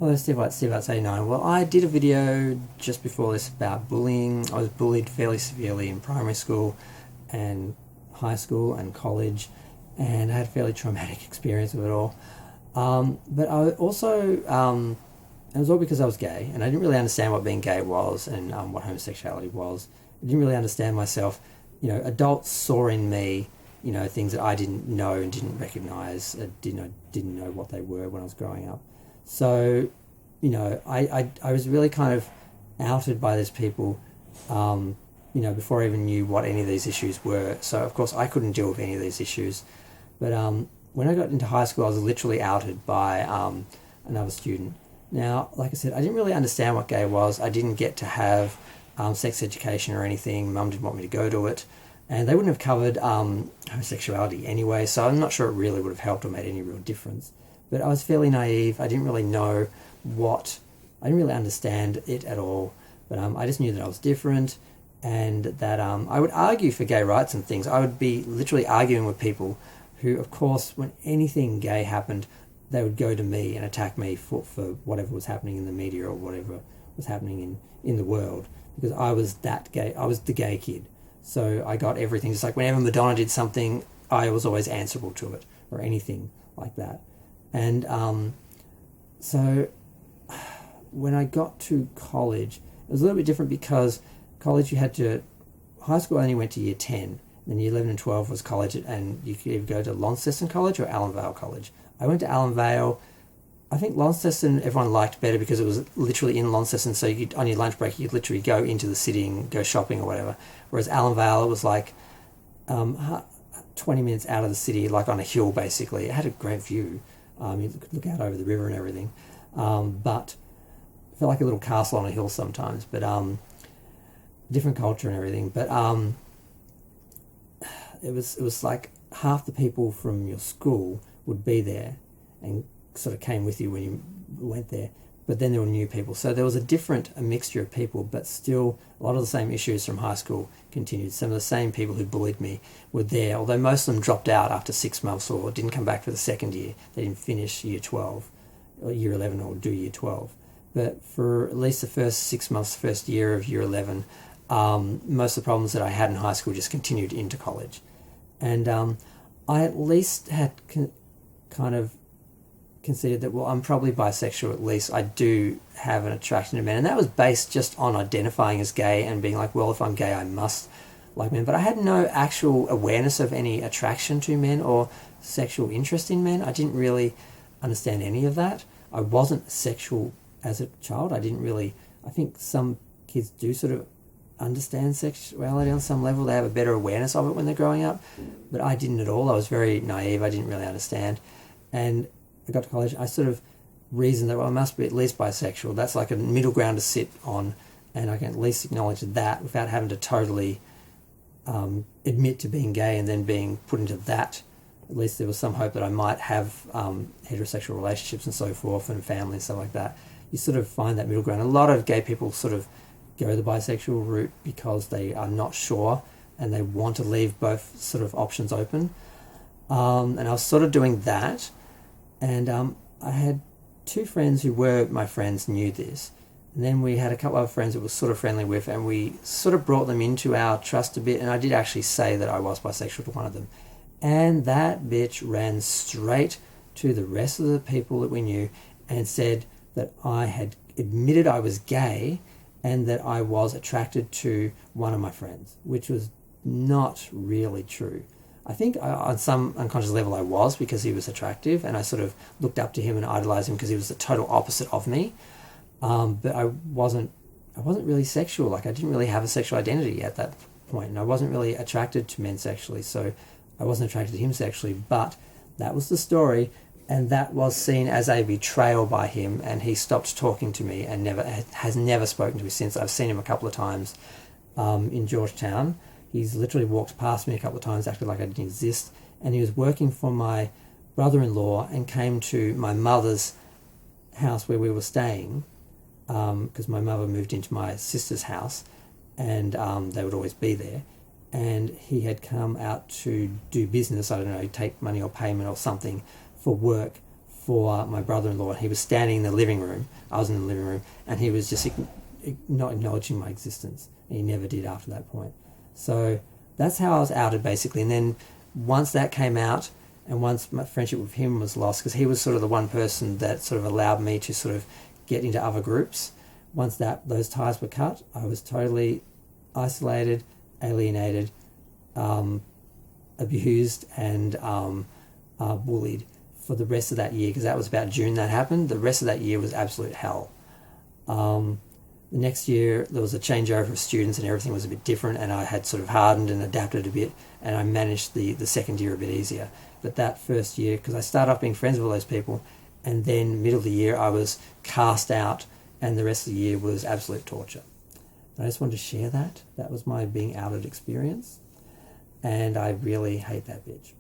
Hello, Steve89. Well, I did a video just before this about bullying. I was bullied fairly severely in primary school and high school and college, and I had a fairly traumatic experience with it all. But I also, it was all because I was gay, and I didn't really understand what being gay was and what homosexuality was. I didn't really understand myself. Adults saw in me, things that I didn't know and didn't recognize, didn't know what they were when I was growing up. So, I was really kind of outed by these people, before I even knew what any of these issues were. So, of course, I couldn't deal with any of these issues. But when I got into high school, I was literally outed by another student. Now, like I said, I didn't really understand what gay was. I didn't get to have sex education or anything. Mum didn't want me to go to it. And they wouldn't have covered homosexuality anyway, so I'm not sure it really would have helped or made any real difference. But I was fairly naive. I didn't really know I didn't really understand it at all. But I just knew that I was different, and that I would argue for gay rights and things. I would be literally arguing with people who, of course, when anything gay happened, they would go to me and attack me for whatever was happening in the media or whatever was happening in the world, because I was that gay. I was the gay kid. So I got everything. Just like whenever Madonna did something, I was always answerable to it, or anything like that. And so when I got to college, it was a little bit different, because college high school only went to year 10, then year 11 and 12 was college, and you could either go to Launceston College or Allan Vale College. I went to Allan Vale. I think Launceston everyone liked better because it was literally in Launceston, so on your lunch break you'd literally go into the city and go shopping or whatever. Whereas Allan Vale, it was like 20 minutes out of the city, like on a hill basically. It had a great view. You could look out over the river and everything. But it felt like a little castle on a hill sometimes, but different culture and everything. But it was like half the people from your school would be there and sort of came with you when you went there, but then there were new people, so there was a mixture of people, but still a lot of the same issues from high school continued. Some of the same people who bullied me were there, although most of them dropped out after 6 months or didn't come back for the second year. They didn't finish year 12 or year 11 or do year 12. But for at least the first 6 months, first year of year 11, most of the problems that I had in high school just continued into college. And I at least had kind of considered that, well, I'm probably bisexual. At least I do have an attraction to men, and that was based just on identifying as gay and being like, well, if I'm gay I must like men. But I had no actual awareness of any attraction to men or sexual interest in men. I didn't really understand any of that. I wasn't sexual as a child. I think some kids do sort of understand sexuality on some level. They have a better awareness of it when they're growing up, but I didn't at all. I was very naive. I didn't really understand. And I got to college, I sort of reasoned that, well, I must be at least bisexual. That's like a middle ground to sit on, and I can at least acknowledge that without having to totally admit to being gay and then being put into that. At least there was some hope that I might have heterosexual relationships and so forth, and family and stuff like that. You sort of find that middle ground. A lot of gay people sort of go the bisexual route because they are not sure and they want to leave both sort of options open. And I was sort of doing that. And I had two friends who were my friends, knew this. And then we had a couple of friends that we were sort of friendly with, and we sort of brought them into our trust a bit. And I did actually say that I was bisexual to one of them. And that bitch ran straight to the rest of the people that we knew and said that I had admitted I was gay and that I was attracted to one of my friends, which was not really true. I think on some unconscious level I was, because he was attractive, and I sort of looked up to him and idolized him because he was the total opposite of me. But I wasn't really sexual. Like, I didn't really have a sexual identity at that point, and I wasn't really attracted to men sexually, so I wasn't attracted to him sexually. But that was the story, and that was seen as a betrayal by him, and he stopped talking to me and has never spoken to me since. I've seen him a couple of times in Georgetown. He's literally walked past me a couple of times, acted like I didn't exist, and he was working for my brother-in-law and came to my mother's house where we were staying, because my mother moved into my sister's house, and they would always be there. And he had come out to do business, I don't know, take money or payment or something for work for my brother-in-law. He was standing in the living room. I was in the living room, and he was just not acknowledging my existence. And he never did after that point. So that's how I was outed, basically. And then once that came out, and once my friendship with him was lost, because he was sort of the one person that sort of allowed me to sort of get into other groups. Once those ties were cut, I was totally isolated, alienated, abused, and bullied for the rest of that year, because that was about June that happened. The rest of that year was absolute hell. The next year there was a changeover of students and everything was a bit different, and I had sort of hardened and adapted a bit, and I managed the second year a bit easier. But that first year, because I started off being friends with all those people, and then middle of the year I was cast out, and the rest of the year was absolute torture. And I just wanted to share that. That was my being outed experience, and I really hate that bitch.